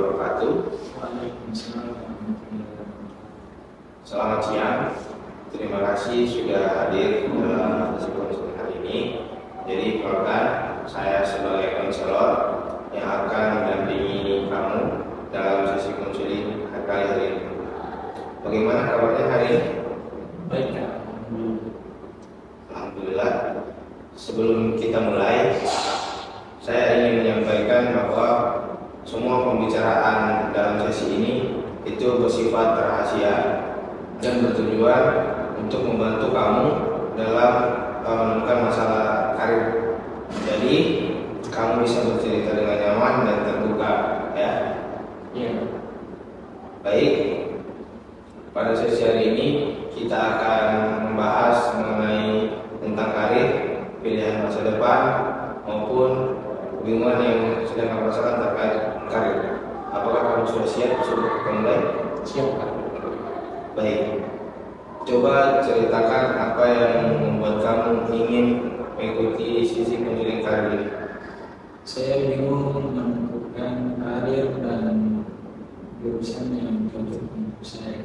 wabarakatuh. Waalaikumsalam warahmatullahi wabarakatuh. Selamat siang. Terima kasih sudah hadir dalam sesi konseling hari ini. Jadi perkenalkan, saya sebagai konselor yang akan mendampingi kamu dalam sesi konseling kali ini. Bagaimana kabarnya hari ini? Baik, Kak. Alhamdulillah. Sebelum kita mulai, saya ingin menyampaikan bahwa semua pembicaraan dalam sesi ini itu bersifat rahasia dan bertujuan untuk membantu kamu dalam menemukan masalah karir. Jadi kamu bisa bercerita dengan nyaman dan terbuka, ya. Iya. Baik. Pada sesi hari ini kita akan membahas mengenai tentang karir, pilihan masa depan maupun kebingungan yang sedang kamu rasakan terkait karir. Apakah kamu sudah siap untuk mulai? Siap, Kak. Baik. Coba ceritakan apa yang membuat kamu ingin mengikuti sisi konseling karir ini. Saya bingung menentukan karir dan jurusan yang cocok untuk saya.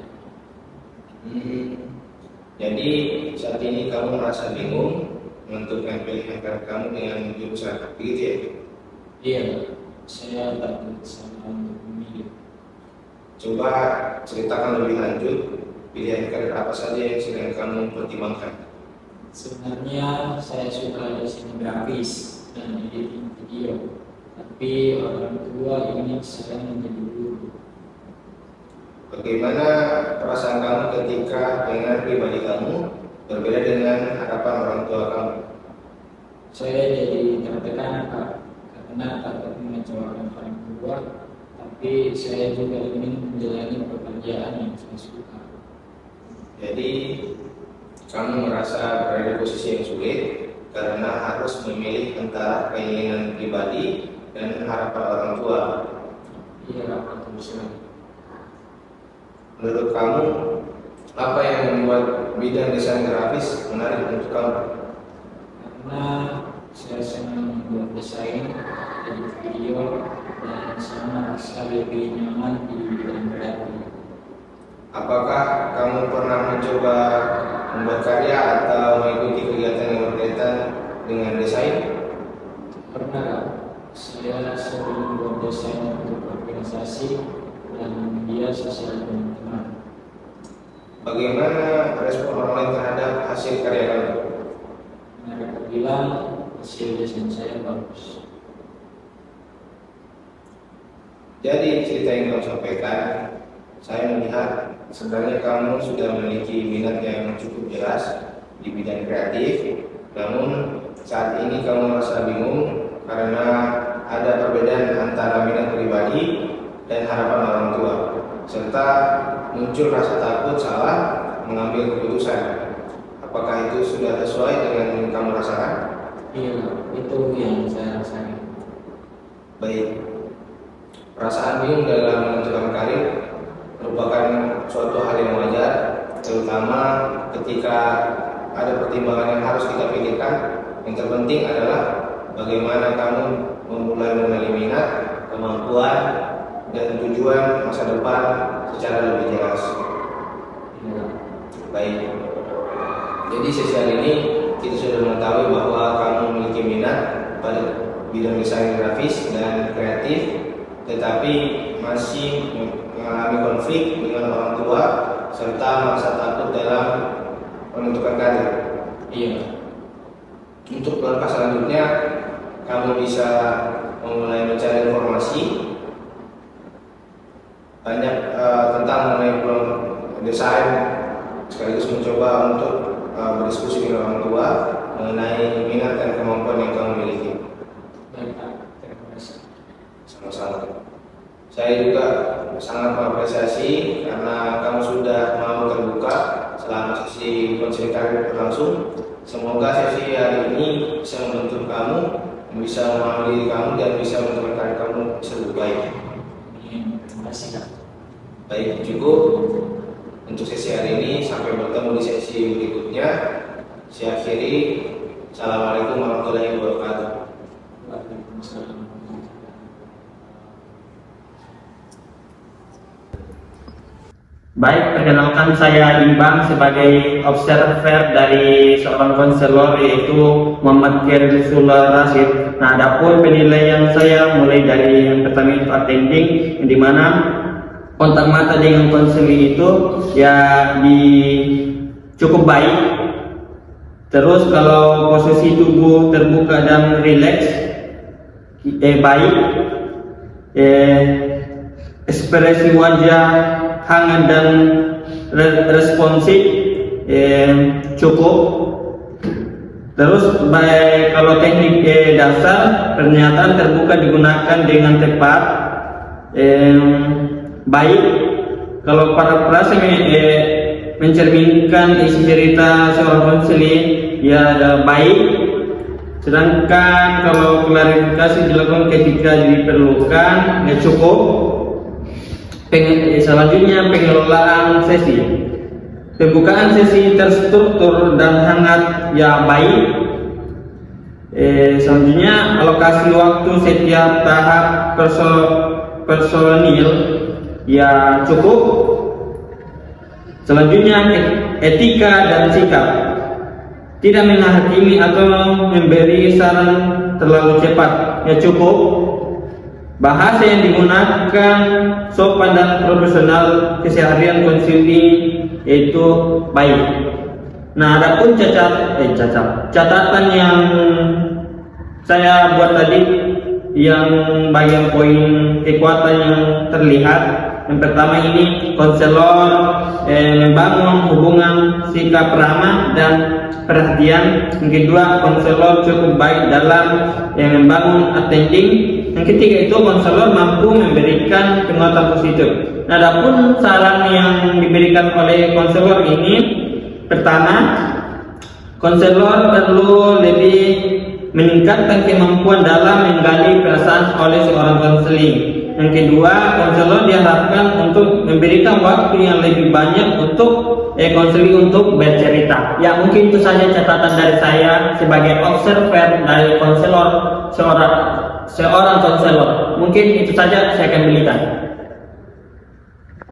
Jadi saat ini kamu merasa bingung menentukan pilihan karir kamu dengan jurusan, begitu ya? Iya, saya takut salah untuk memilih. Coba ceritakan lebih lanjut pilihan karir apa saja yang sedang kamu pertimbangkan. Sebenarnya saya suka desain grafis dan editing video, tapi orang tua ingin saya menjadi guru. Bagaimana perasaan kamu ketika dengan pribadi kamu berbeda dengan harapan orang tua kamu? Saya jadi tertekan, Kak, karena takut mengecewakan orang tua, tapi saya juga ingin menjalani pekerjaan yang saya suka. Jadi kamu merasa berada di posisi yang sulit karena harus memilih antara keinginan pribadi dan harapan orang tua. Iya, Kak, betul sekali. Menurut kamu, apa yang membuat bidang desain grafis menarik untuk kamu? Karena saya senang membuat desain, edit video, dan saya merasa lebih nyaman di bidang kreatif. Apakah kamu pernah mencoba membuat karya atau mengikuti kegiatan yang berkaitan dengan desain? Pernah, Kak, saya sering membuat desain untuk organisasi dan media sosial teman-teman. Bagaimana respon orang lain terhadap hasil karya kamu? Mereka bilang hasil desain saya bagus. Jadi cerita yang kamu sampaikan, saya melihat sebenarnya kamu sudah memiliki minat yang cukup jelas di bidang kreatif. Namun saat ini kamu merasa bingung karena ada perbedaan antara minat pribadi dan harapan orang tua, serta muncul rasa takut salah mengambil keputusan. Apakah itu sudah sesuai dengan yang kamu rasakan? Iya, itu yang saya rasakan. Baik. Perasaan bingung dalam menentukan karir merupakan suatu hal yang wajar, terutama ketika ada pertimbangan yang harus kita pikirkan. Yang terpenting adalah bagaimana kamu memulai mengenali minat, kemampuan, dan tujuan masa depan secara lebih jelas. Baik. Jadi sesi hari ini kita sudah mengetahui bahwa kamu memiliki minat pada bidang desain grafis dan kreatif, tetapi masih mengalami konflik dengan orang tua serta merasa takut dalam menentukan karir. Iya. Untuk langkah selanjutnya, kamu bisa memulai mencari informasi banyak tentang mengenai peluang desain, sekaligus mencoba untuk berdiskusi dengan orang tua mengenai minat dan kemampuan yang kamu miliki. Baik, Pak. Terima kasih. Sama-sama. Saya juga sangat mengapresiasi karena kamu sudah mau terbuka selama sesi konseling karir berlangsung. Semoga sesi hari ini bisa membantu kamu, bisa memahami diri kamu dan bisa menentukan karir kamu bisa lebih baik. Terima kasih, Kak. Baik, cukup untuk sesi hari ini. Sampai bertemu di sesi berikutnya. Saya akhiri. Assalamualaikum warahmatullahi wabarakatuh. Waalaikumsalam. Baik, perkenalkan saya Imbang sebagai observer dari seorang konselor yaitu Muhammad Khairul Rasyid. Nah, adapun penilaian saya mulai dari yang pertama itu attending, yang dimana kontak mata dengan konseling itu ya cukup baik. Terus kalau posisi tubuh terbuka dan rileks, baik. Ekspresi wajah hangat dan responsif, cukup. Terus baik, kalau teknik dasar pernyataan terbuka digunakan dengan tepat, baik. Kalau parafrase mencerminkan isi cerita seorang konseling ya baik. Sedangkan kalau klarifikasi dilakukan ketika diperlukan ya cukup. Selanjutnya pengelolaan sesi. Pembukaan sesi terstruktur dan hangat ya baik. Selanjutnya alokasi waktu setiap tahap personil ya cukup. Selanjutnya etika dan sikap. Tidak menghakimi atau memberi saran terlalu cepat ya cukup. Bahasa yang digunakan sopan dan profesional keseharian konseling yaitu baik. Nah, adapun catatan yang saya buat tadi yang bagian poin kekuatan yang terlihat. Yang pertama ini konselor membangun hubungan sikap ramah dan perhatian. Yang kedua, konselor cukup baik dalam membangun attending. Yang ketiga itu konselor mampu memberikan penguatan positif. Nah, adapun saran yang diberikan oleh konselor ini, pertama, konselor perlu lebih meningkatkan kemampuan dalam menggali perasaan oleh seorang konseling. Yang kedua, konselor diharapkan untuk memberikan waktu yang lebih banyak untuk konseling untuk bercerita. Ya, mungkin itu saja catatan dari saya sebagai observer dari konselor seorang konselor. Mungkin itu saja saya akan berikan.